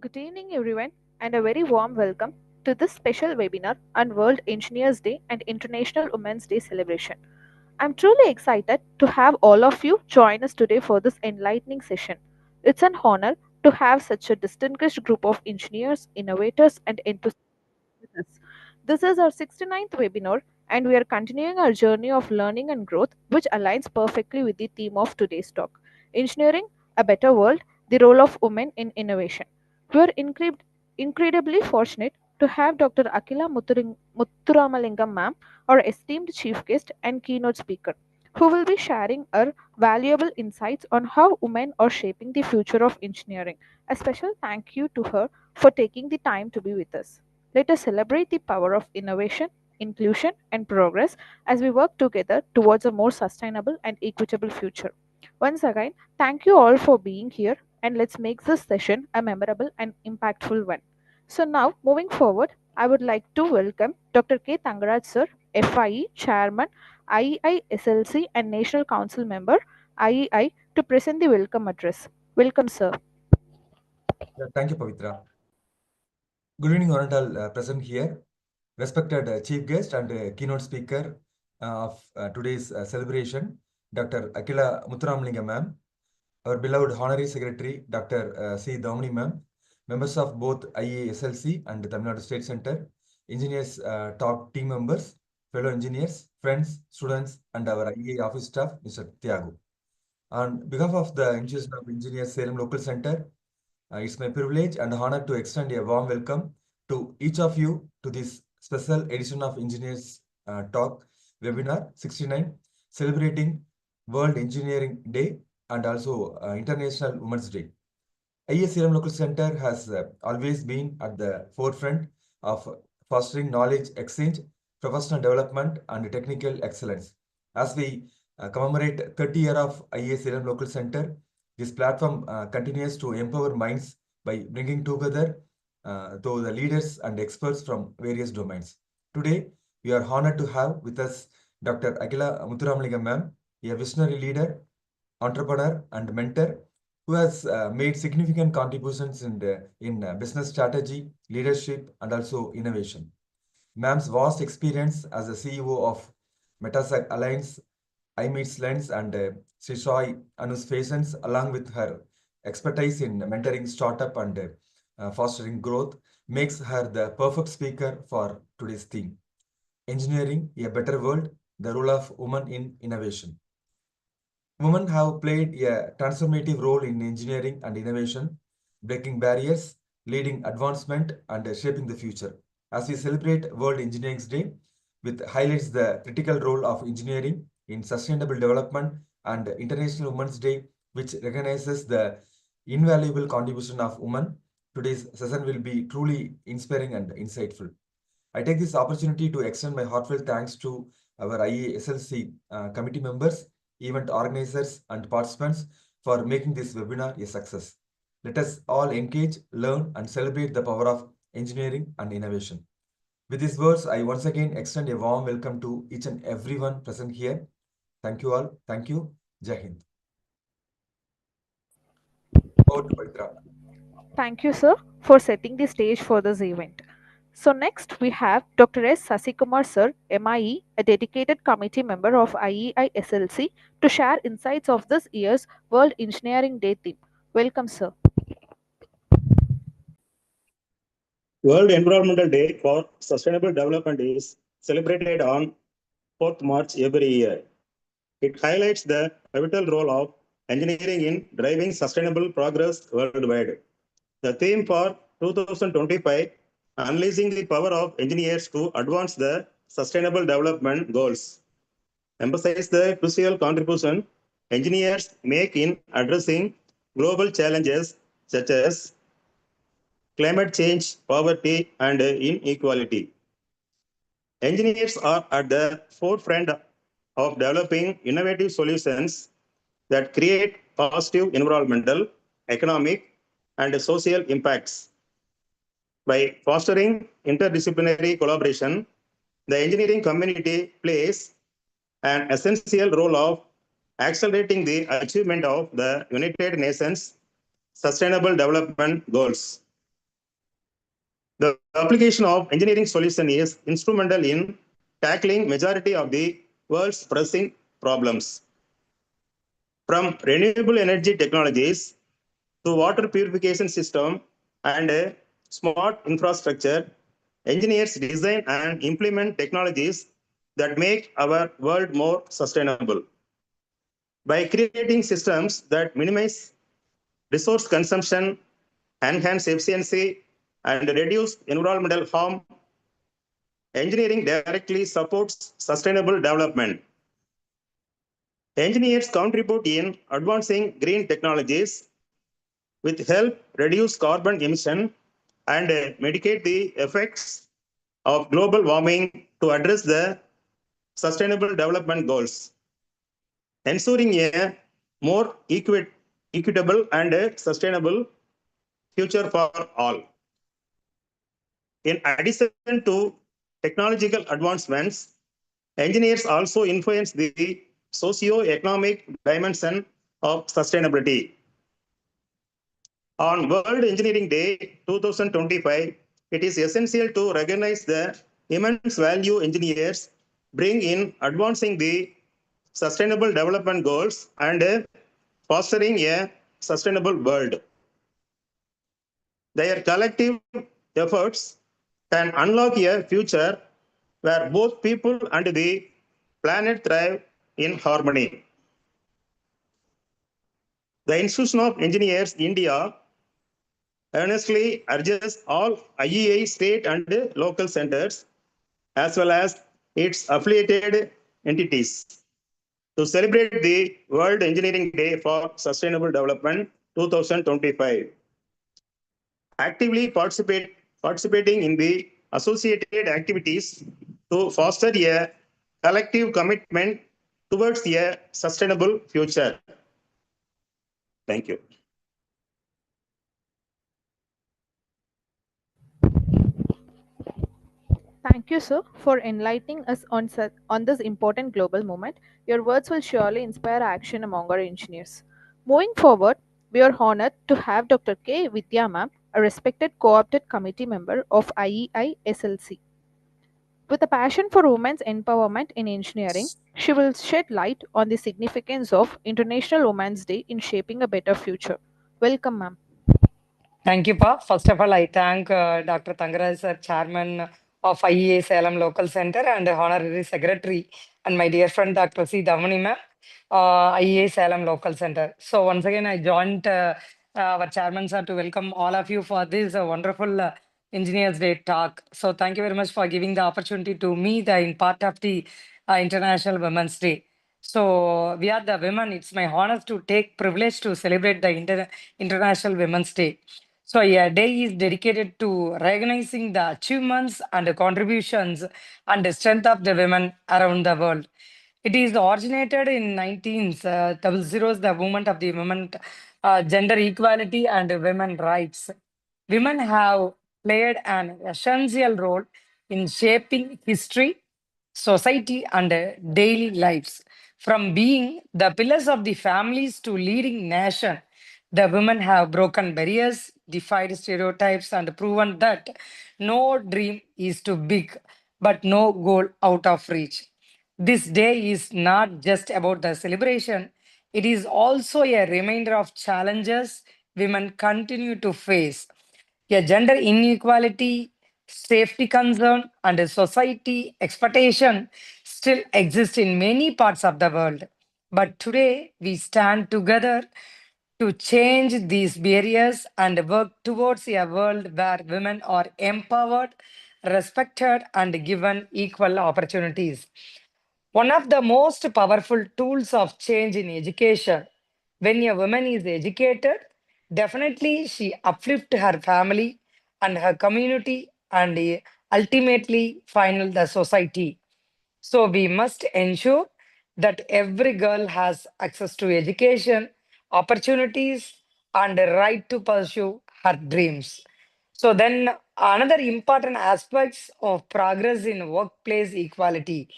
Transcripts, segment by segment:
Good evening, everyone, and a very warm welcome to this special webinar on World Engineers Day and International Women's Day celebration. I'm truly excited to have all of you join us today for this enlightening session. It's an honor to have such a distinguished group of engineers, innovators, and enthusiasts with us. This is our 69th webinar, and we are continuing our journey of learning and growth, which aligns perfectly with the theme of today's talk: Engineering a Better World, the Role of Women in Innovation. We are incredibly fortunate to have Dr. Akila Muthuramalingam ma'am, our esteemed chief guest and keynote speaker, who will be sharing our valuable insights on how women are shaping the future of engineering. A special thank you to her for taking the time to be with us. Let us celebrate the power of innovation, inclusion, and progress as we work together towards a more sustainable and equitable future. Once again, thank you all for being here, and let's make this session a memorable and impactful one. So, now moving forward, I would like to welcome Dr. K. Tangaraj Sir, FIE Chairman, IEI SLC, and National Council Member, IEI, to present the welcome address. Welcome, sir. Thank you, Pavitra. Good evening, all present here. Respected chief guest and keynote speaker of today's celebration, Dr. Akila Muthuramalingam ma'am, our beloved Honorary Secretary, Dr. C. Domini ma'am, members of both IESLC and Tamil Nadu State Center, engineers, top team members, fellow engineers, friends, students, and our IEA office staff, Mr. Tiago. On behalf of the Institution of Engineers Salem Local Center, it's my privilege and honor to extend a warm welcome to each of you to this special edition of Engineers Talk webinar 69, celebrating World Engineering Day and also International Women's Day. ISCM Local Center has always been at the forefront of fostering knowledge exchange, professional development, and technical excellence. As we commemorate 30 years of ISCM Local Center, this platform continues to empower minds by bringing together to the leaders and experts from various domains. Today, we are honored to have with us Dr. Akila Muthuramalingam ma'am, a visionary leader, entrepreneur, and mentor who has made significant contributions in business strategy, leadership, and also innovation. Ma'am's vast experience as a CEO of Metasac Alliance, iMeets Lens, and Sishoy Anusfations, along with her expertise in mentoring startup and fostering growth, makes her the perfect speaker for today's theme: Engineering a Better World, the Role of Women in Innovation. Women have played a transformative role in engineering and innovation, breaking barriers, leading advancement, and shaping the future. As we celebrate World Engineering Day, which highlights the critical role of engineering in sustainable development, and International Women's Day, which recognizes the invaluable contribution of women, today's session will be truly inspiring and insightful. I take this opportunity to extend my heartfelt thanks to our IASLC committee members, event organizers, and participants for making this webinar a success. Let us all engage, learn, and celebrate the power of engineering and innovation. With these words, I once again extend a warm welcome to each and everyone present here. Thank you all. Thank you. Jai Hind. Over to Pavitra. Thank you, sir, for setting the stage for this event. So next we have Dr. S. Sasikumar Sir, MIE, a dedicated committee member of IEI SLC, to share insights of this year's World Engineering Day theme. Welcome, sir. World Environmental Day for Sustainable Development is celebrated on 4th March every year. It highlights the pivotal role of engineering in driving sustainable progress worldwide. The theme for 2025, Unleashing the Power of Engineers to Advance the Sustainable Development Goals, emphasizes the crucial contribution engineers make in addressing global challenges such as climate change, poverty, and inequality. Engineers are at the forefront of developing innovative solutions that create positive environmental, economic, and social impacts. By fostering interdisciplinary collaboration, the engineering community plays an essential role of accelerating the achievement of the United Nations Sustainable Development Goals. The application of engineering solution is instrumental in tackling majority of the world's pressing problems. From renewable energy technologies to water purification system and smart infrastructure, engineers design and implement technologies that make our world more sustainable. By creating systems that minimize resource consumption, enhance efficiency, and reduce environmental harm, engineering directly supports sustainable development. Engineers contribute in advancing green technologies with help reduce carbon emission and mitigate the effects of global warming to address the sustainable development goals, ensuring a more equitable and sustainable future for all. In addition to technological advancements, engineers also influence the socio-economic dimension of sustainability. On World Engineering Day 2025, it is essential to recognize the immense value engineers bring in advancing the sustainable development goals and fostering a sustainable world. Their collective efforts can unlock a future where both people and the planet thrive in harmony. The Institution of Engineers India earnestly urges all IEI state and local centers, as well as its affiliated entities, to celebrate the World Engineering Day for Sustainable Development 2025. Actively participating in the associated activities to foster a collective commitment towards a sustainable future. Thank you. Thank you, sir, for enlightening us on this important global movement. Your words will surely inspire action among our engineers. Moving forward, we are honored to have Dr. K. Vidya ma'am, a respected co-opted committee member of IEI SLC. With a passion for women's empowerment in engineering, she will shed light on the significance of International Women's Day in shaping a better future. Welcome, ma'am. Thank you, Pa. First of all, I thank Dr. Tangaraj, sir, Chairman of IEA Salem Local Center and Honorary Secretary, and my dear friend Dr. C. Damani ma'am, IEA Salem Local Center. So once again, I joined our Chairman, sir, to welcome all of you for this wonderful Engineers Day talk. So thank you very much for giving the opportunity to me in part of the International Women's Day. So we are the women. It's my honor to take privilege to celebrate the International Women's Day. So a day is dedicated to recognizing the achievements and contributions and the strength of the women around the world. It is originated in 1900s, the movement of the women, gender equality and women rights. Women have played an essential role in shaping history, society, and daily lives. From being the pillars of the families to leading nation, the women have broken barriers, defied stereotypes, and proven that no dream is too big, but no goal out of reach. This day is not just about the celebration, it is also a reminder of challenges women continue to face. A gender inequality, safety concern, and a society expectation still exist in many parts of the world. But today, we stand together to change these barriers and work towards a world where women are empowered, respected, and given equal opportunities. One of the most powerful tools of change in education. When a woman is educated, definitely she uplifts her family and her community and ultimately final the society. So we must ensure that every girl has access to education, opportunities, and the right to pursue her dreams. So then another important aspects of progress in workplace equality.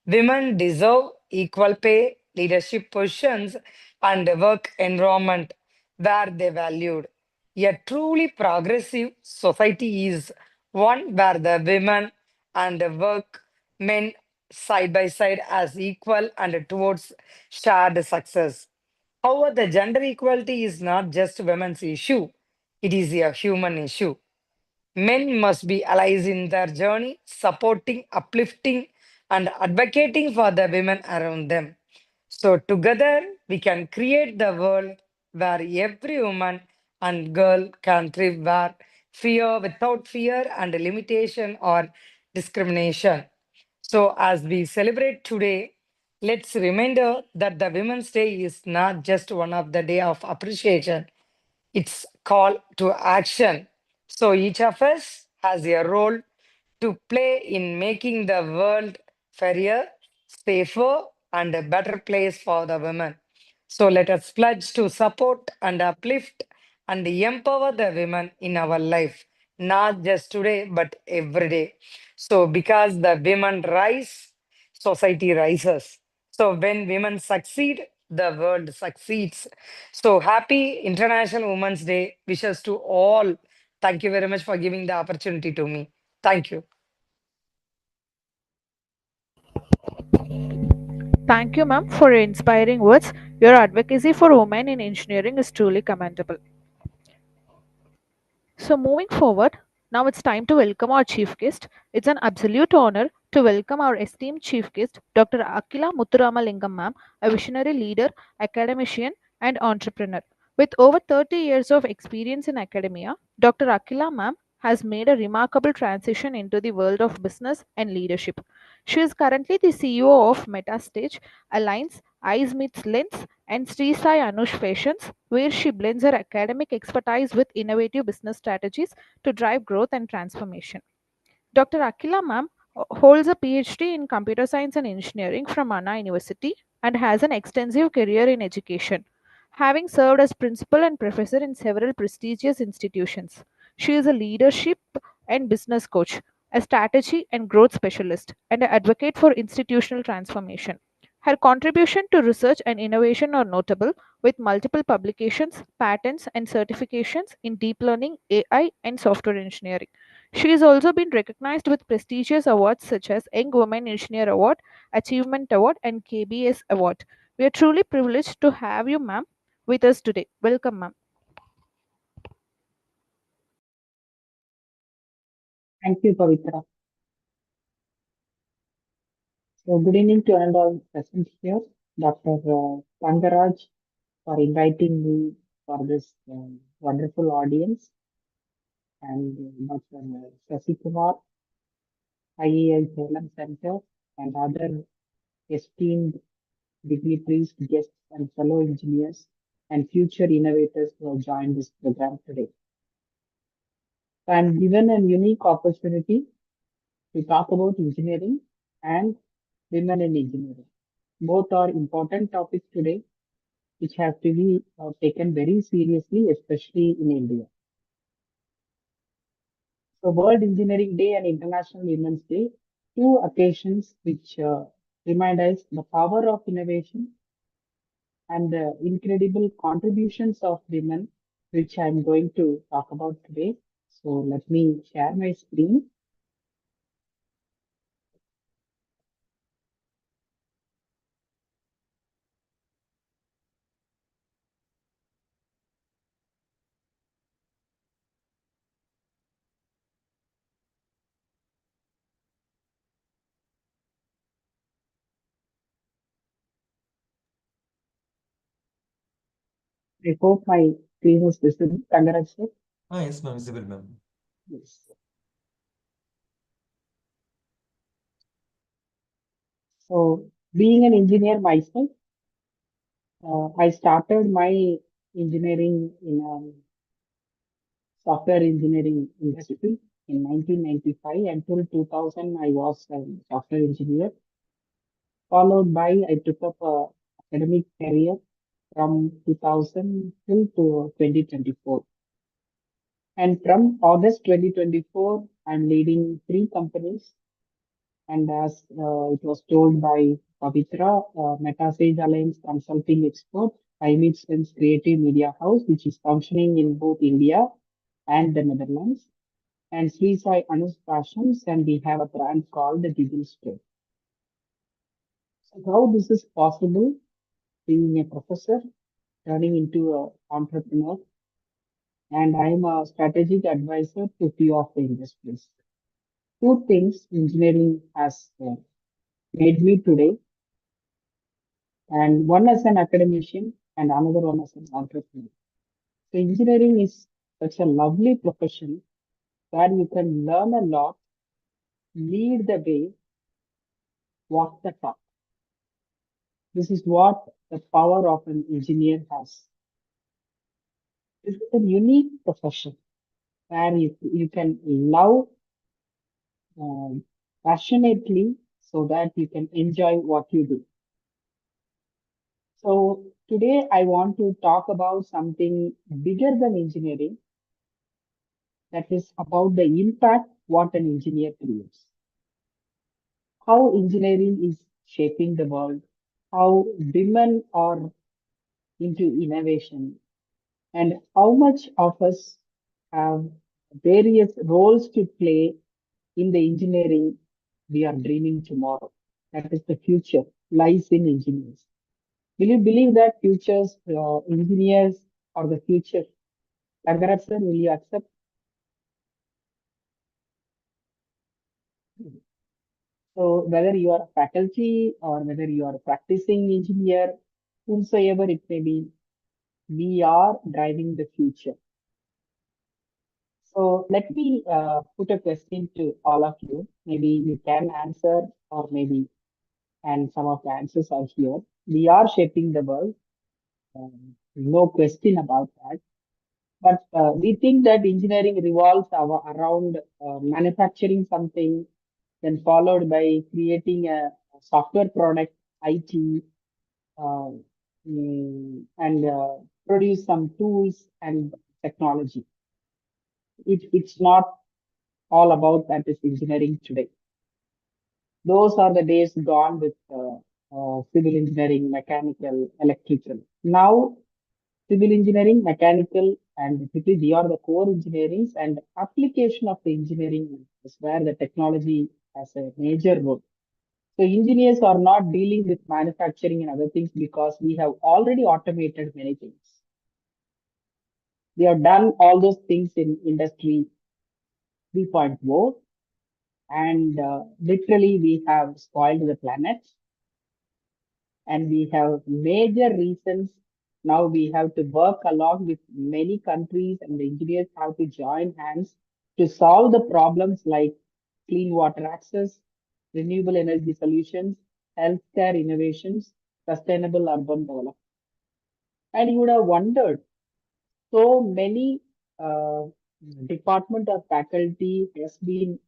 Women deserve equal pay, leadership positions, and work environment where they valued. A truly progressive society is one where the women and the work men side by side as equal and towards shared success. However, the gender equality is not just women's issue, it is a human issue. Men must be allies in their journey, supporting, uplifting, and advocating for the women around them. So, together, we can create the world where every woman and girl can thrive where fear without fear and limitation or discrimination. So, as we celebrate today, let's remember that the Women's Day is not just one of the day of appreciation, it's call to action. So each of us has a role to play in making the world fairer, safer, and a better place for the women. So let us pledge to support and uplift and empower the women in our life, not just today, but every day. So because the women rise, society rises. So when women succeed, the world succeeds. So happy International Women's Day wishes to all. Thank you very much for giving the opportunity to me. Thank you. Thank you, ma'am, for your inspiring words. Your advocacy for women in engineering is truly commendable. So, moving forward, now it's time to welcome our chief guest. It's an absolute honor to welcome our esteemed chief guest, Dr. Akila Muthuramalingam ma'am, a visionary leader, academician, and entrepreneur. With over 30 years of experience in academia, Dr. Akila ma'am has made a remarkable transition into the world of business and leadership. She is currently the CEO of Metastage Alliance, Eyes Meets Lens, and Sri Sai Anush Fashions, where she blends her academic expertise with innovative business strategies to drive growth and transformation. Dr. Akila ma'am holds a PhD in computer science and engineering from Anna University and has an extensive career in education, having served as principal and professor in several prestigious institutions. She is a leadership and business coach, a strategy and growth specialist, and an advocate for institutional transformation. Her contribution to research and innovation are notable, with multiple publications, patents, and certifications in deep learning, AI, and software engineering. She has also been recognized with prestigious awards such as Young Women Engineer Award, Achievement Award, and KBS Award. We are truly privileged to have you, ma'am, with us today. Welcome, ma'am. Thank you, Pavitra. So, good evening to all present here. Dr. Tangaraj for inviting me for this wonderful audience, and Dr. Sasi Kumar, IEI Salem Center, and other esteemed dignitaries, guests, and fellow engineers and future innovators who have joined this program today. So, I'm given a unique opportunity to talk about engineering and women in engineering. Both are important topics today, which have to be taken very seriously, especially in India. So, World Engineering Day and International Women's Day, two occasions which remind us the power of innovation and the incredible contributions of women, which I'm going to talk about today. So, let me share my screen. I hope my screen is visible. Congrats, sir. Yes, ma'am, visible, ma'am. Yes. So, being an engineer myself, I started my engineering in software engineering industry in 1995. Until 2000, I was a software engineer. Followed by, I took up a academic career from 2000 till to 2024. And from August 2024, I'm leading three companies. And as it was told by Pavitra, Metasage Alliance consulting expert, Image Sense Creative Media House, which is functioning in both India and the Netherlands, and Sri Sai Anush Fashions, and we have a brand called the Digital Store. So how this is possible, being a professor, turning into an entrepreneur, and I am a strategic advisor to few of the industries. Two things engineering has made me today, and one as an academician and another one as an entrepreneur. So engineering is such a lovely profession where you can learn a lot, lead the way, walk the talk. This is what the power of an engineer has. This is a unique profession where you can love passionately so that you can enjoy what you do. So today I want to talk about something bigger than engineering, that is about the impact what an engineer creates. How engineering is shaping the world, how women are into innovation, and how much of us have various roles to play in the engineering we are dreaming tomorrow. That is the future lies in engineers. Will you believe that futures engineers are the future? Rangarajan sir, will you accept? So whether you are a faculty or whether you are a practicing engineer, whomsoever it may be, we are driving the future. So let me put a question to all of you. Maybe you can answer, or maybe, and some of the answers are here. We are shaping the world. No question about that. But we think that engineering revolves around manufacturing something, then followed by creating a software product, IT, uh, and produce some tools and technology. It's not all about that is engineering today. Those are the days gone with civil engineering, mechanical, electrical. Now, civil engineering, mechanical, and typically they are the core engineerings, and application of the engineering is where the technology has a major role. So engineers are not dealing with manufacturing and other things because we have already automated many things. We have done all those things in industry 3.0, and literally we have spoiled the planet, and we have major reasons. Now we have to work along with many countries, and the engineers have to join hands to solve the problems like clean water access, renewable energy solutions, healthcare innovations, sustainable urban development. And you would have wondered, so many uh, department or faculty has been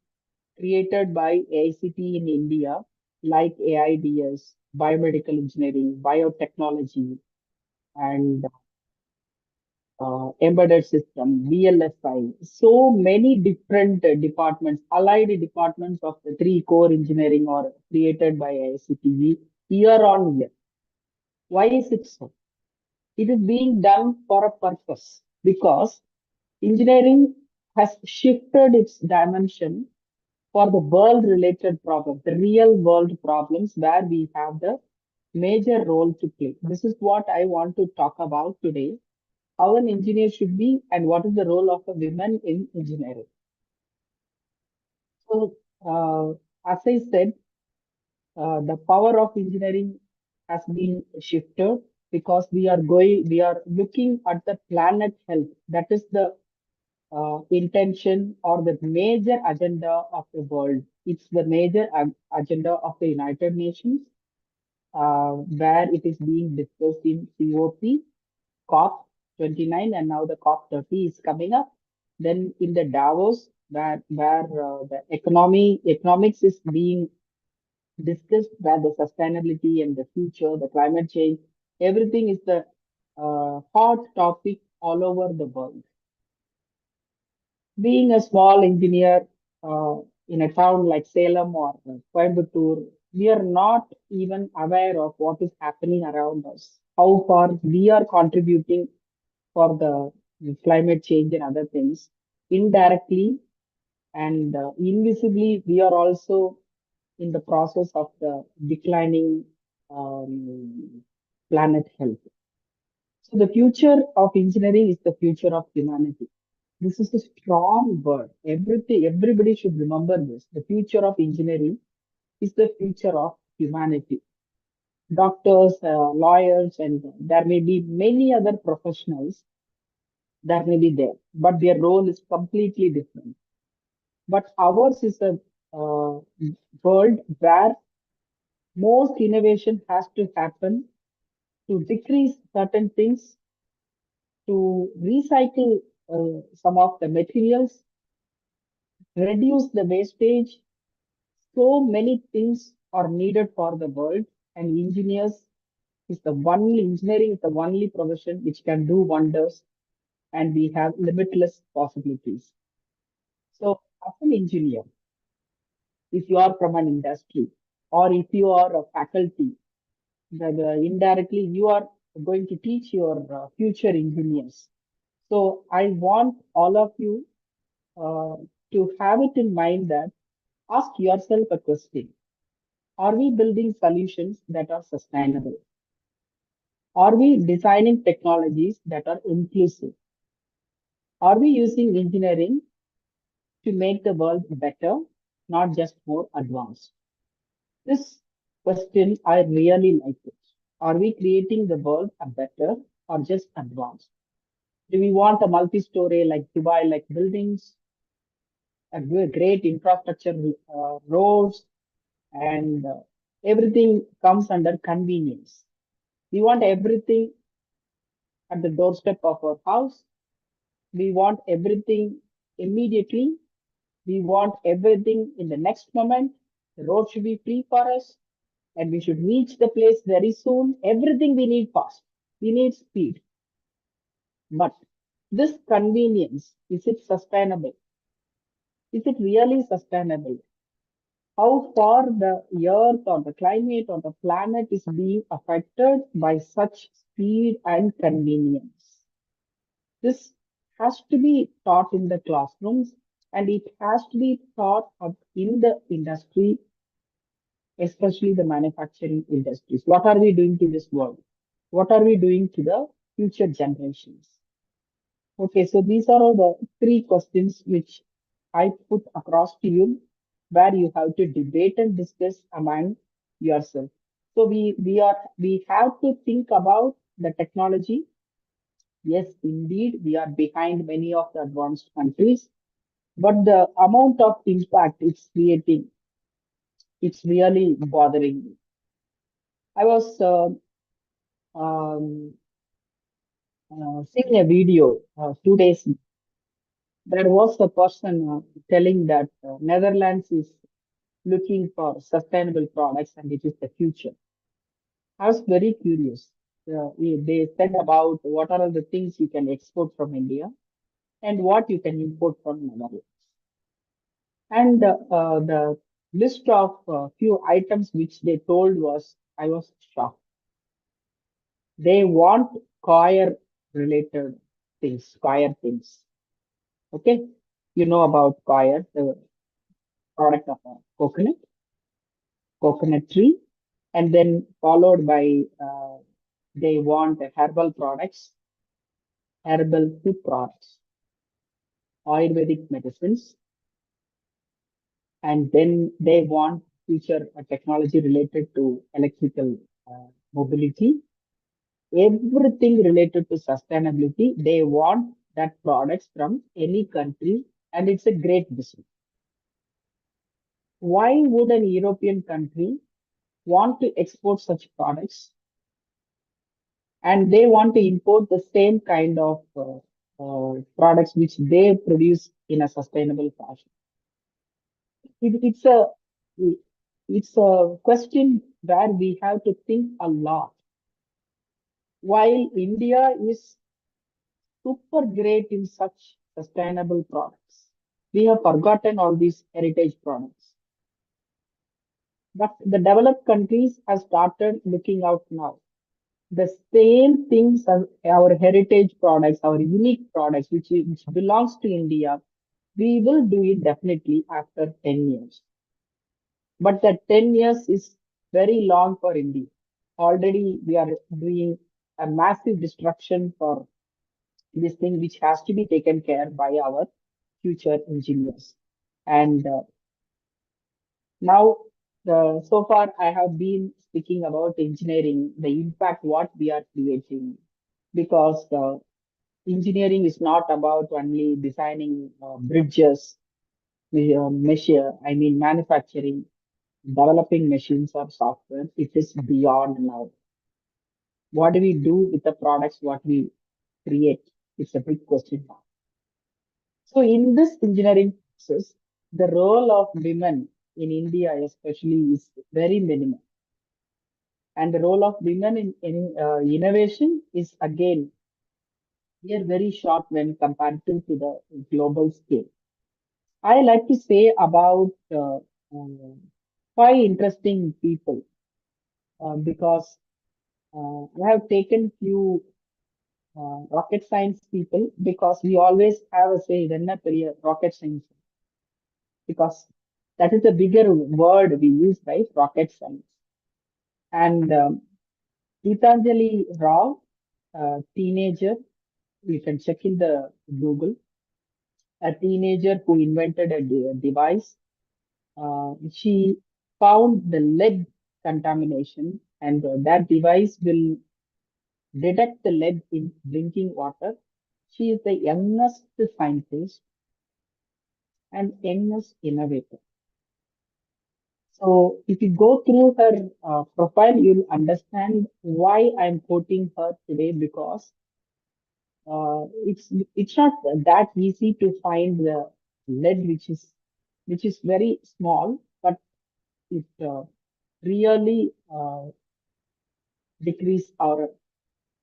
created by AICT in India, like AIDS, biomedical engineering, biotechnology, and embedded system, VLSI. So many different departments, allied departments of the three core engineering are created by AICT year on year. Why is it so? It is being done for a purpose because engineering has shifted its dimension for the world related problems, the real world problems where we have the major role to play. This is what I want to talk about today. How an engineer should be and what is the role of a woman in engineering. So, as I said, the power of engineering has been shifted because we are looking at the planet health. That is the intention or the major agenda of the world. It's the major agenda of the United Nations, where it is being discussed in COP 29, and now the COP 30 is coming up. Then in the Davos, where the economics is being discussed, where the sustainability and the future, the climate change, everything is the hot topic all over the world. Being a small engineer in a town like Salem or Coimbatore, we are not even aware of what is happening around us, how far we are contributing for the climate change and other things. Indirectly and invisibly, we are also in the process of the declining planet health. So the future of engineering is the future of humanity. This is a strong word. Everybody should remember this. The future of engineering is the future of humanity. Doctors, lawyers, and there may be many other professionals that may be there, but their role is completely different. But ours is a world where most innovation has to happen to decrease certain things, to recycle some of the materials, reduce the wastage. So many things are needed for the world, and engineering is the only profession which can do wonders, and we have limitless possibilities. So, as an engineer, if you are from an industry or if you are a faculty, indirectly you are going to teach your future engineers. So, I want all of you uh, to have it in mind that ask yourself a question. Are we building solutions that are sustainable? Are we designing technologies that are inclusive? Are we using engineering to make the world better, not just more advanced? This question, I really like it. Are we creating the world a better or just advanced? Do we want a multi-story like Dubai, like buildings, great infrastructure, roads, and everything comes under convenience? We want everything at the doorstep of our house. We want everything immediately. We want everything in the next moment. The road should be free for us and we should reach the place very soon. Everything we need fast. We need speed. But this convenience, is it sustainable? Is it really sustainable? How far the earth or the climate or the planet is being affected by such speed and convenience? This has to be taught in the classrooms and it has to be taught up in the industry, especially the manufacturing industries. What are we doing to this world? What are we doing to the future generations? Okay, so these are all the three questions which I put across to you, where you have to debate and discuss among yourself. So we have to think about the technology. Yes, indeed, we are behind many of the advanced countries, but the amount of impact it's creating, it's really bothering me. I was um, seeing a video 2 days. There was a person telling that Netherlands is looking for sustainable products and it is the future. I was very curious. They said about what are the things you can export from India and what you can import from Netherlands. And the list of few items which they told was, I was shocked. They want coir related things, coir things. Okay. You know about coir, the product of a coconut tree, and then followed by they want herbal products, herbal food products, Ayurvedic medicines, and then they want future technology related to electrical mobility, everything related to sustainability. They want that products from any country, and it's a great business. Why would an European country want to export such products and they want to import the same kind of products which they produce in a sustainable fashion? It, it's a question where we have to think a lot. While India is super great in such sustainable products, we have forgotten all these heritage products. But the developed countries have started looking out now. The same things as our heritage products, our unique products, which belongs to India, we will do it definitely after 10 years. But that 10 years is very long for India. Already we are doing a massive destruction for this thing, which has to be taken care by our future engineers. And now, so far, I have been speaking about engineering, the impact what we are creating, because engineering is not about only designing bridges, manufacturing, developing machines or software. It is beyond now. What do we do with the products what we create? It's a big question now. So in this engineering process, the role of women in India especially is very minimal. And the role of women in innovation is again here very short when compared to the global scale. I like to say about five interesting people because I have taken few rocket science people because we always have a say when a rocket science because that is a bigger word we use, right? Rocket science. And Gitanjali Rao, teenager, you can check in the Google, a teenager who invented a device. She found the lead contamination, and that device will detect the lead in drinking water. She is the youngest scientist and youngest innovator. So if you go through her profile, you'll understand why I'm quoting her today because it's not that easy to find the lead which is very small, but it really decrease our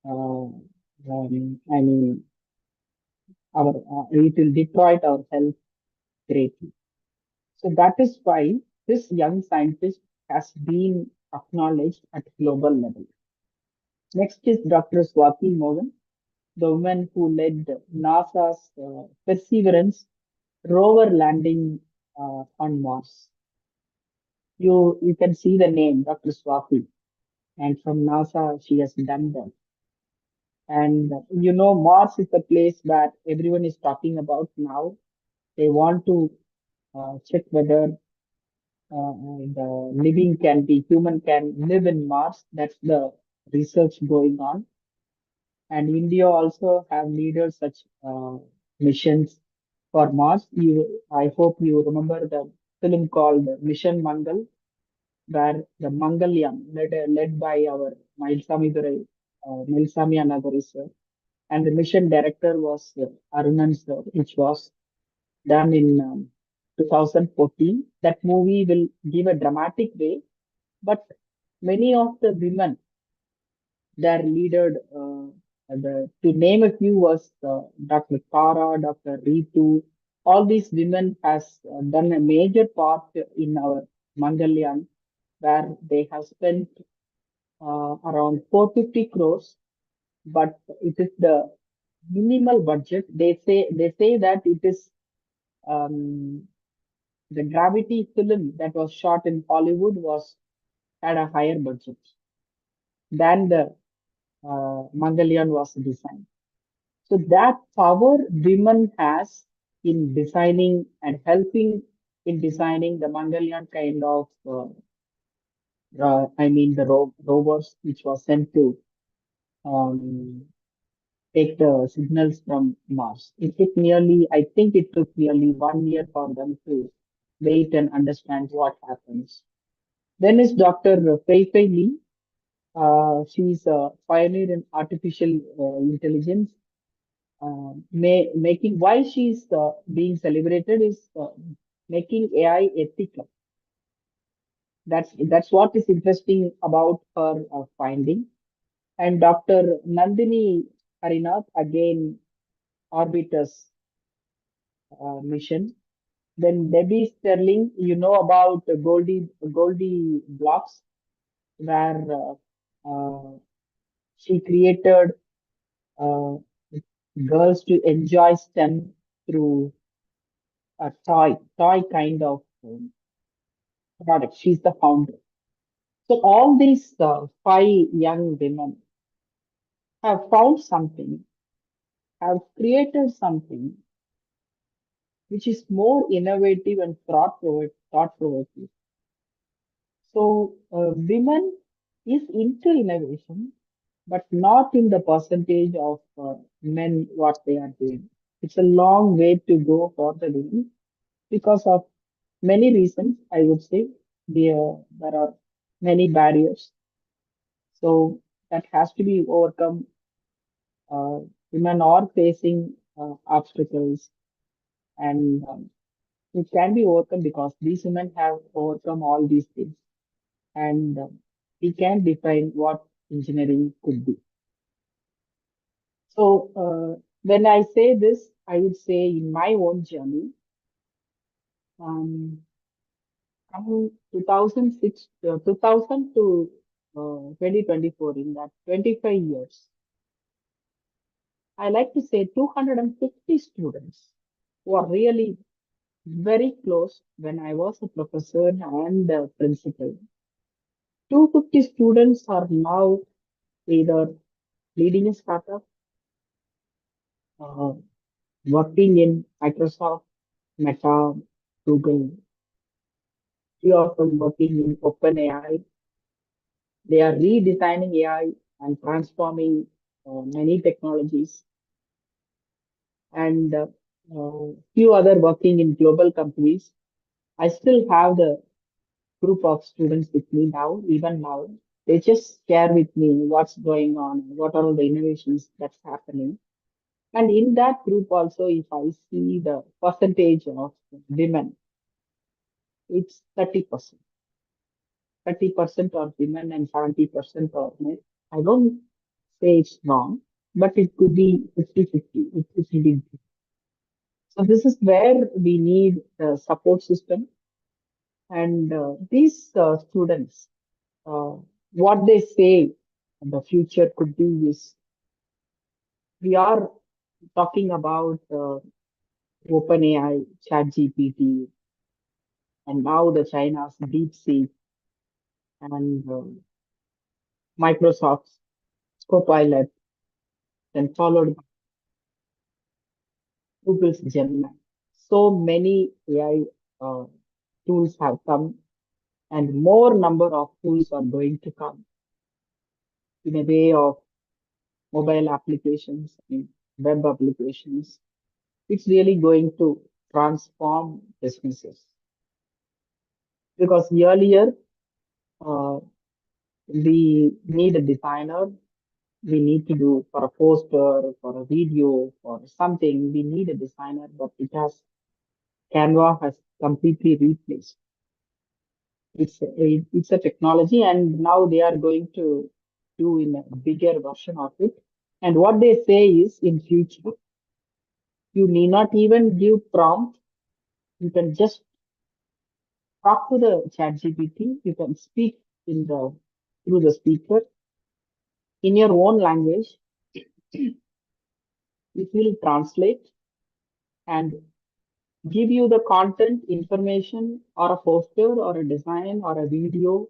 I mean our it will detroit our health greatly. So that is why this young scientist has been acknowledged at global level. Next is Dr. Swati Mohan, the woman who led NASA's Perseverance rover landing on Mars. You can see the name Dr. Swati, and from NASA she has done that. And Mars is the place that everyone is talking about now. They want to check whether the living can be human can live in Mars. That's the research going on. And India also have leaders such missions for Mars. I hope you remember the film called Mission Mangal, where the Mangalyaan led by our Mailsami Anagari sir, and the mission director was Arunan sir, which was done in 2014. That movie will give a dramatic way, but many of the women their leader, to name a few, was Dr. Tara, Dr. Ritu. All these women has done a major part in our Mangalyaan, where they have spent around 450 crores, but it is the minimal budget. They say that it is um, the Gravity film that was shot in Hollywood was had a higher budget than the Mangalyaan was designed. So that power women has in designing and helping in designing the Mangalyaan kind of, the rovers which was sent to um, take the signals from Mars. I think it took nearly 1 year for them to wait and understand what happens. Then is Dr. Fei Fei Li. She's a pioneer in artificial intelligence making why she's being celebrated is making AI ethical. That's what is interesting about her finding. And Dr. Nandini Harinath again Orbitus mission. Then Debbie Sterling, you know about Goldie blocks, where she created uh, girls to enjoy STEM through a toy kind of product. She's the founder. So all these five young women have found something, have created something which is more innovative and thought provoking. So women is into innovation, but not in the percentage of men what they are doing. It's a long way to go for the women because of many reasons. I would say there are many barriers, so that has to be overcome. Uh, Women are facing obstacles, and it can be overcome because these women have overcome all these things, and we can define what engineering could be. So when I say this, I would say in my own journey, um, from 2006, 2000 to 2024, in that 25 years, I like to say 250 students who are really very close when I was a professor and a principal. 250 students are now either leading a startup, uh, working in Microsoft, Meta, Google, few of them working in OpenAI. They are redesigning AI and transforming many technologies, and few other working in global companies. I still have the group of students with me now, even now. They just share with me what's going on, what are the innovations that's happening. And in that group also, if I see the percentage of women, it's 30%. 30% are women and 70% are men. I don't say it's wrong, but it could be 50-50. It could be. So this is where we need the support system. And these students, uh, what they say the future could be is we are talking about OpenAI, ChatGPT, and now the China's DeepSeek and Microsoft's Copilot, then followed by Google's Gemini. So many AI uh, tools have come, and more number of tools are going to come in a way of mobile applications and web applications. It's really going to transform businesses because earlier uh, we need a designer, we need to do for a poster, for a video, for something, we need a designer, but Canva has completely replaced. It's a technology, and now they are going to do in a bigger version of it. And what they say is in future, you need not even give prompt. You can just talk to the chat GPT. You can speak in the through the speaker in your own language. It will translate and give you the content, information, or a poster, or a design, or a video,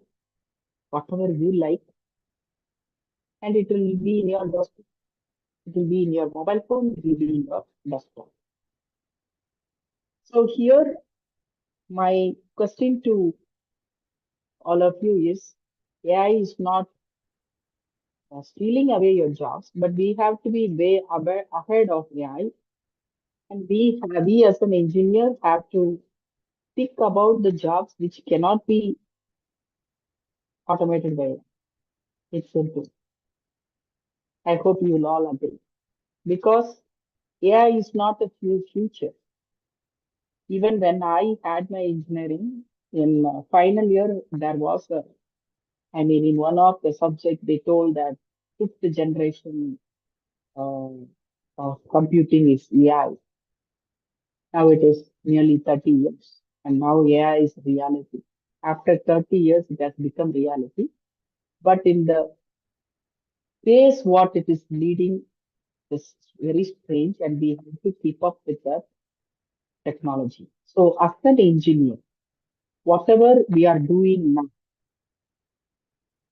whatever you like, and it will be in your desktop. It will be in your mobile phone. It will be in your desktop. So here, my question to all of you is: AI is not stealing away your jobs, but we have to be way ahead of AI, and we as an engineer have to think about the jobs which cannot be automated by AI. It's simple. I hope you will all agree. Because AI is not a future. Even when I had my engineering in final year, there was in one of the subject, they told that fifth generation uh, of computing is AI. Now it is nearly 30 years, and now AI is reality. After 30 years, it has become reality. But in the pace what it is leading is very strange, and we have to keep up with that technology. So, as an engineer, whatever we are doing now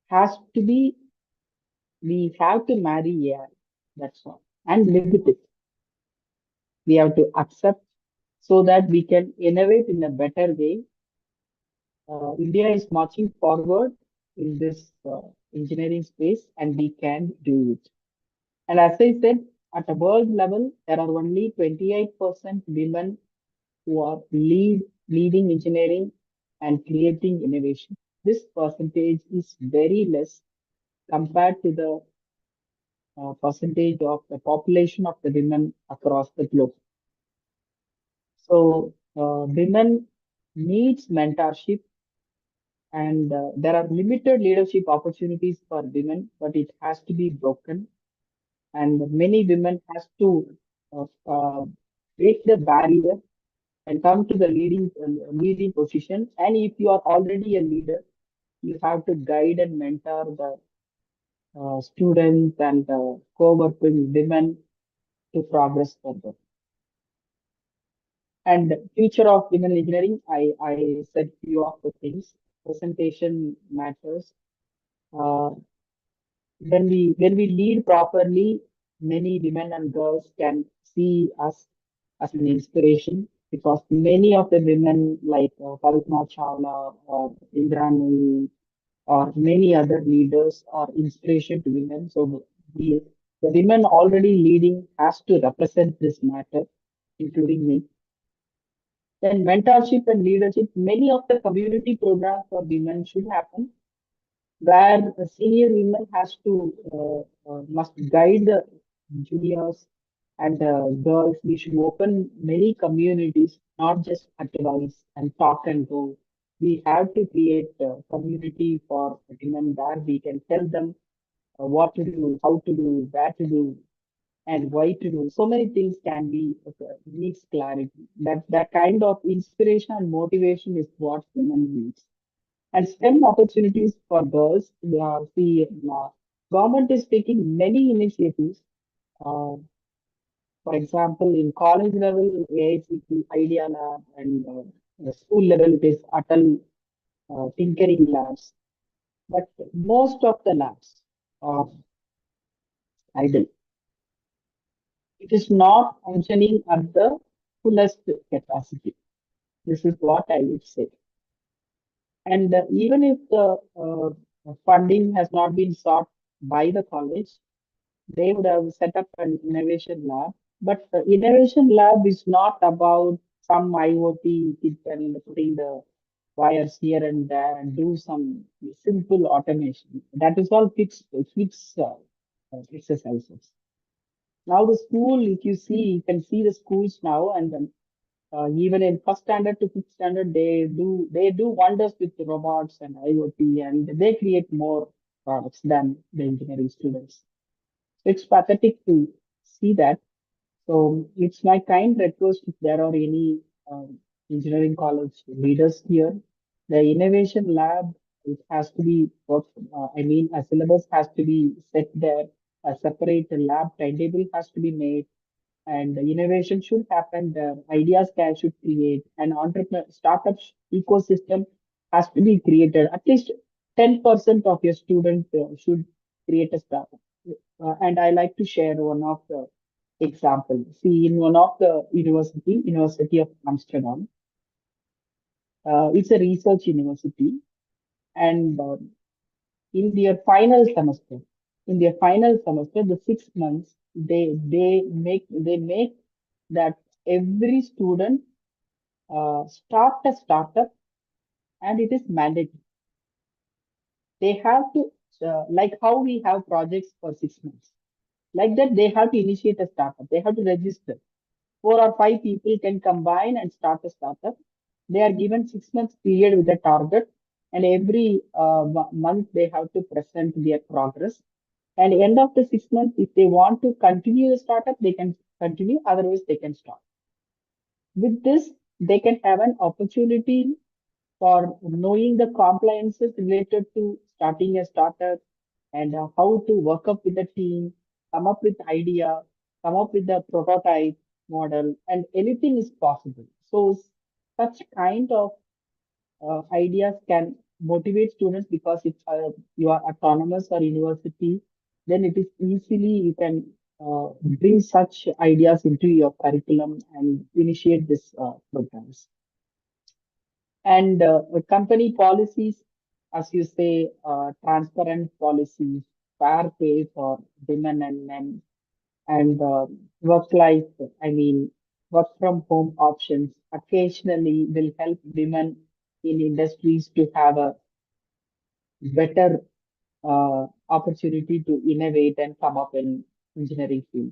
has to be, we have to marry AI. That's all. And live with it. We have to accept so that we can innovate in a better way. India is marching forward in this engineering space, and we can do it. And as I said, at a world level, there are only 28% women who are leading engineering and creating innovation. This percentage is very less compared to the percentage of the population of the women across the globe. So women needs mentorship, and there are limited leadership opportunities for women, but it has to be broken. And many women has to uh, uh, break the barrier and come to the leading position. And if you are already a leader, you have to guide and mentor the students and co-working women to progress further. And future of women engineering, I said few of the things. Presentation matters. Uh, when we lead properly, many women and girls can see us as an inspiration, because many of the women like Kalpana Chawla or Indrani or many other leaders are inspiration to women. So the, the women already leading has to represent this matter, including me. Then mentorship and leadership, many of the community programs for women should happen, where a senior women has to must guide the juniors and girls. We should open many communities, not just advise and talk and go. We have to create a community for women where we can tell them what to do, how to do, where to do, and why to do. So many things can be needs clarity. That kind of inspiration and motivation is what women needs. And STEM opportunities for girls. The government is taking many initiatives. Uh, for example, in college level, AICT, Idea Lab, and the school level, it is Atal Tinkering Labs. But most of the labs are idle. It is not functioning at the fullest capacity. This is what I would say. And even if the funding has not been sought by the college, they would have set up an innovation lab. But the innovation lab is not about some IoT kit and putting the wires here and there and do some simple automation. That is all fixed exercises. Now the school, if you see, you can see the schools now, and then even in first standard to fifth standard, they do wonders with the robots and IoT, and they create more products than the engineering students. It's pathetic to see that. So it's my kind request, if there are any engineering college leaders here, the innovation lab, it has to be a syllabus has to be set there, a separate lab timetable has to be made, and the innovation should happen there. Ideas can should create an entrepreneur startup ecosystem has to be created. At least 10% of your student should create a startup. And I like to share one of the example. See, in one of the University of Amsterdam, it's a research university, and in their final semester, the 6 months, they make that every student start a startup, and it is mandatory. They have to like how we have projects for 6 months. Like that, they have to initiate a startup. They have to register. 4 or 5 people can combine and start a startup. They are given 6 months period with a target, and every month they have to present their progress. And end of the 6 months, if they want to continue the startup, they can continue. Otherwise, they can stop. With this, they can have an opportunity for knowing the compliances related to starting a startup and how to work up with the team, come up with idea, come up with the prototype model, and anything is possible. So such kind of ideas can motivate students because if you are autonomous or university, then it is easily you can bring such ideas into your curriculum and initiate this programs. And company policies, as you say, transparent policies, fair pay for women and men, and work life, I mean, work from home options occasionally will help women in industries to have a better opportunity to innovate and come up in engineering field.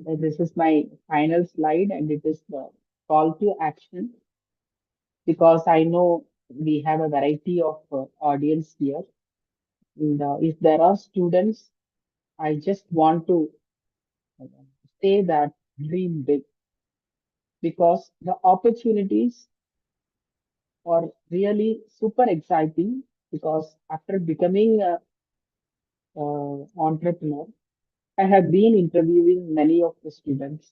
And this is my final slide, and it is the call to action because I know we have a variety of audience here. And if there are students, I just want to uh, say that dream big because the opportunities are really super exciting because after becoming a entrepreneur, I have been interviewing many of the students,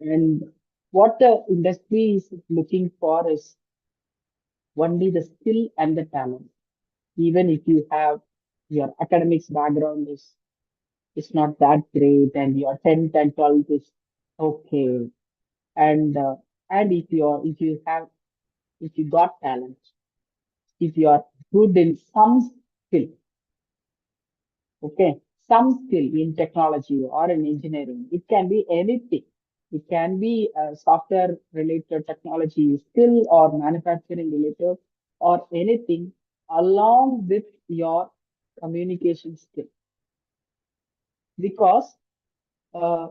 and what the industry is looking for is only the skill and the talent. Even if you have your academics background is not that great, and your 10th and 12th is okay, and if you got talent, if you are good in some skill, okay, some skill in technology or in engineering. It can be anything. It can be software related technology skill or manufacturing related or anything along with your communication skill. Because uh,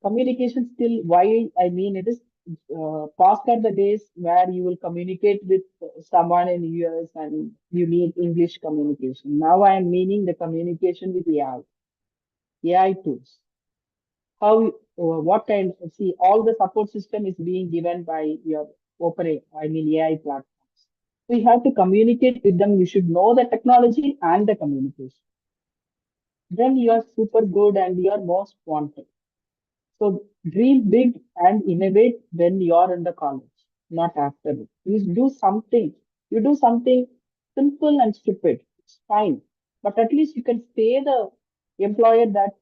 communication skill, why I mean it is past are the days where you will communicate with someone in US and you need English communication. Now I am meaning the communication with AI tools. How, what kind, see, all the support system is being given by your I mean AI platforms. So you have to communicate with them. You should know the technology and the communication. Then you are super good and you are most wanted. So dream big and innovate when you are in the college, not after it. You do something. You do something simple and stupid. It's fine. But at least you can say the employer that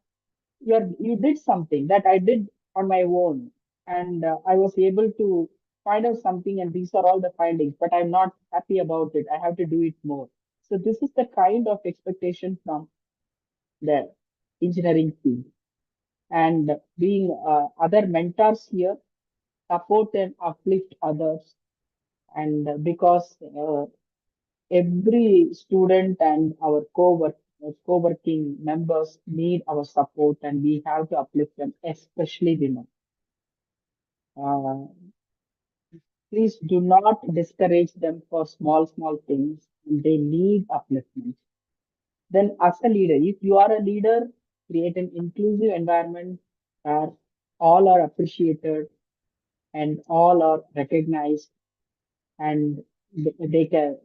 you did something that I did on my own, and I was able to find out something, and these are all the findings. But I'm not happy about it. I have to do it more. So this is the kind of expectation from the engineering field, and being other mentors here support and uplift others, and because every student and our co-working members need our support and we have to uplift them, especially women. Uh, Please do not discourage them for small things. They need upliftment. Then as a leader, if you are a leader, create an inclusive environment where all are appreciated and all are recognized, and they can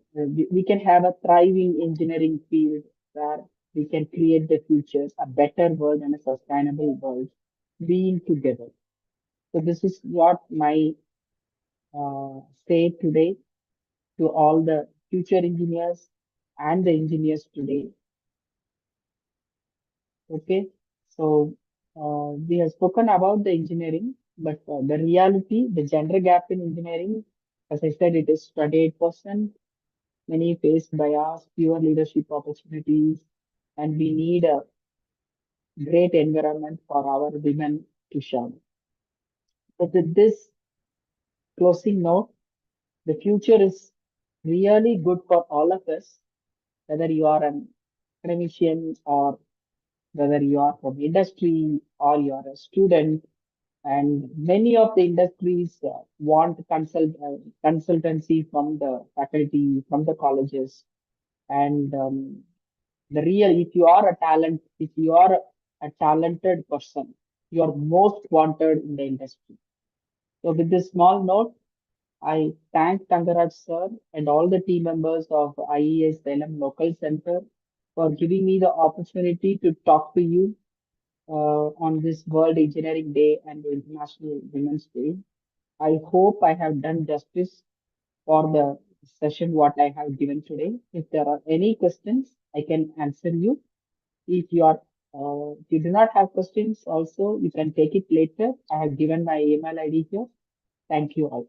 we can have a thriving engineering field where we can create the future, a better world and a sustainable world, being together. So this is what my say today to all the future engineers and the engineers today. Okay, so we have spoken about the engineering, but the reality, the gender gap in engineering, as I said, it is 28%. Many face bias, fewer leadership opportunities, and we need a great environment for our women to shine. So with this closing note, the future is really good for all of us, whether you are an academician or whether you are from industry or you are a student. And many of the industries want consultancy from the faculty, from the colleges, and if you are a talented person, you are most wanted in the industry. So with this small note, I thank Tangaraj sir and all the team members of IES Salem Local Center for giving me the opportunity to talk to you on this World Engineering Day and International Women's Day. I hope I have done justice for the session what I have given today. If there are any questions, I can answer you. If you do not have questions, also you can take it later. I have given my email ID here. Thank you all.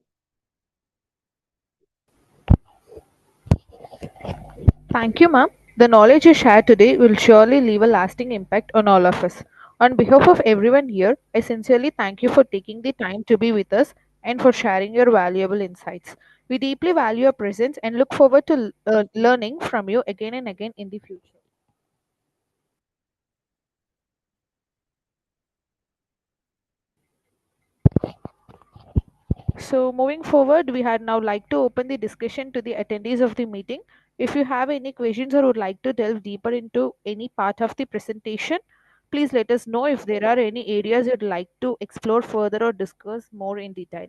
Thank you, ma'am. The knowledge you shared today will surely leave a lasting impact on all of us. On behalf of everyone here, I sincerely thank you for taking the time to be with us and for sharing your valuable insights. We deeply value your presence and look forward to learning from you again and again in the future. So, moving forward, we had now like to open the discussion to the attendees of the meeting. If you have any questions or would like to delve deeper into any part of the presentation, please let us know if there are any areas you'd like to explore further or discuss more in detail.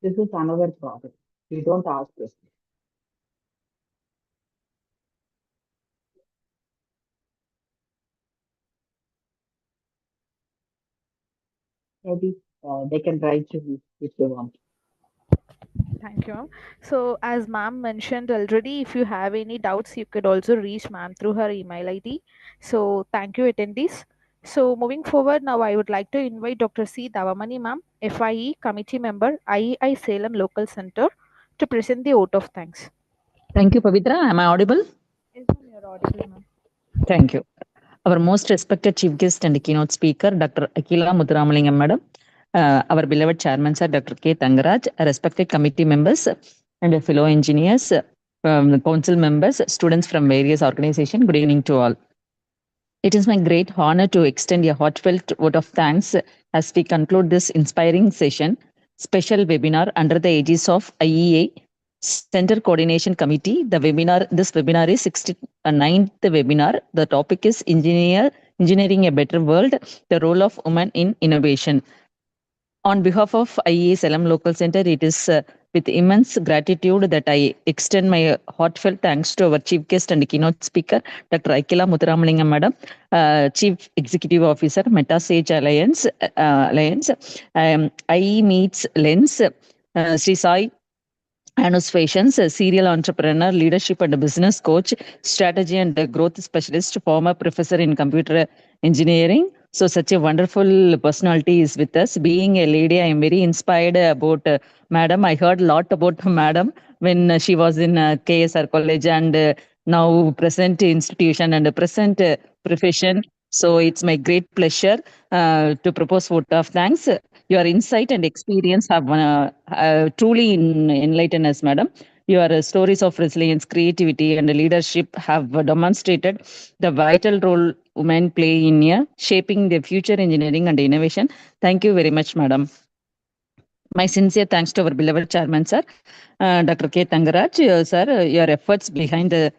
This is another problem. We don't ask questions. Maybe they can write to you if they want. Thank you, ma'am. So, as ma'am mentioned already, if you have any doubts, you could also reach ma'am through her email ID. So, thank you, attendees. So, moving forward, now I would like to invite Dr. C. Davamani, ma'am, FIE committee member, IEI Salem Local Center, to present the vote of thanks. Thank you, Pavitra. Am I audible? Yes, ma'am, you're audible, ma'am. Thank you. Our most respected chief guest and keynote speaker, Dr. Akila Muthuramalingam Madam, our beloved chairman, Sir Dr. K. Tangaraj, respected committee members and fellow engineers, council members, students from various organizations, good evening to all. It is my great honor to extend a heartfelt vote of thanks as we conclude this inspiring session, special webinar under the aegis of IEA Center Coordination Committee. This webinar is 69th webinar. The topic is Engineering a Better World, the role of women in innovation. On behalf of IEA Salem Local Center, it is with immense gratitude that I extend my heartfelt thanks to our chief guest and keynote speaker, Dr. Akila Muthuramalingam Madam, Chief Executive Officer, MetaSage Alliance, IE Meets Lens, Sri Sai Anu's Fashions, a serial entrepreneur, leadership and business coach, strategy and growth specialist, former professor in computer engineering. So such a wonderful personality is with us. Being a lady, I am very inspired about Madam. I heard a lot about Madam when she was in KSR College and now present institution and present profession. So it's my great pleasure to propose vote of thanks. Your insight and experience have truly enlightened us, Madam. Your stories of resilience, creativity, and leadership have demonstrated the vital role women play in shaping the future engineering and innovation. Thank you very much, Madam. My sincere thanks to our beloved chairman, sir, Dr. K. Tangaraj. Sir, your efforts behind the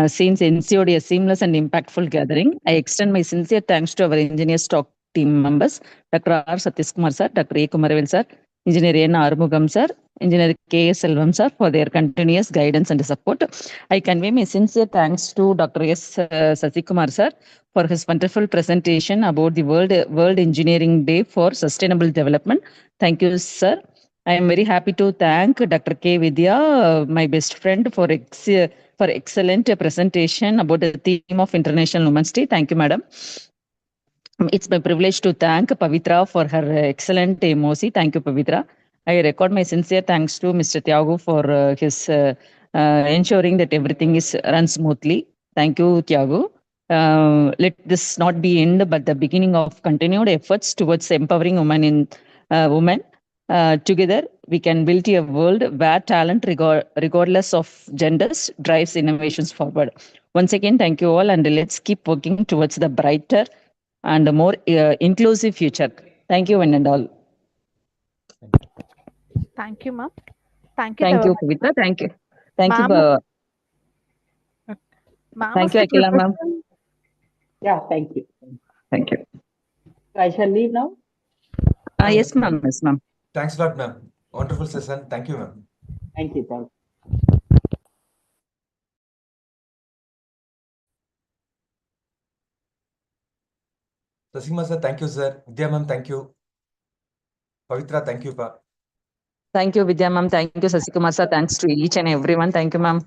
scenes ensured a seamless and impactful gathering. I extend my sincere thanks to our engineer stock team members, Dr. R. Satish Kumar, sir, Dr. A. Kumaravel, sir, Engineer N. Armugam, sir, Engineer K. S. Selvam, sir, for their continuous guidance and support. I convey my sincere thanks to Dr. S. Sasikumar, sir, for his wonderful presentation about the World Engineering Day for Sustainable Development. Thank you, sir. I am very happy to thank Dr. K. Vidya, my best friend, for excellent presentation about the theme of International Women's Day. Thank you, madam. It's my privilege to thank Pavitra for her excellent MOC. Thank you, Pavitra. I record my sincere thanks to Mr. Tiago for his ensuring that everything is run smoothly. Thank you, Tiago. Let this not be end, but the beginning of continued efforts towards empowering women. Together, we can build a world where talent, regardless of genders, drives innovations forward. Once again, thank you all, and let's keep working towards the brighter and more inclusive future. Thank you, one and all. Thank you, ma'am. Thank you, Thank you, Devamani Pavitra. ma'am. Thank you. Thank you. Ma'am, ma'am Thank was you, the Akila, ma'am. professional. Yeah, thank you. Thank you. I shall leave now. Yes, ma'am. Yes, ma'am. Thanks a lot, ma'am. Wonderful session. Thank you, ma'am. Thank you, Paul. Sasigma sir, thank you, sir. Vidya ma'am, thank you. Pavitra, thank you, pa. Thank you, Vidya, ma'am. Thank you, Sasikumar, sir. Thanks to each and everyone. Thank you, ma'am.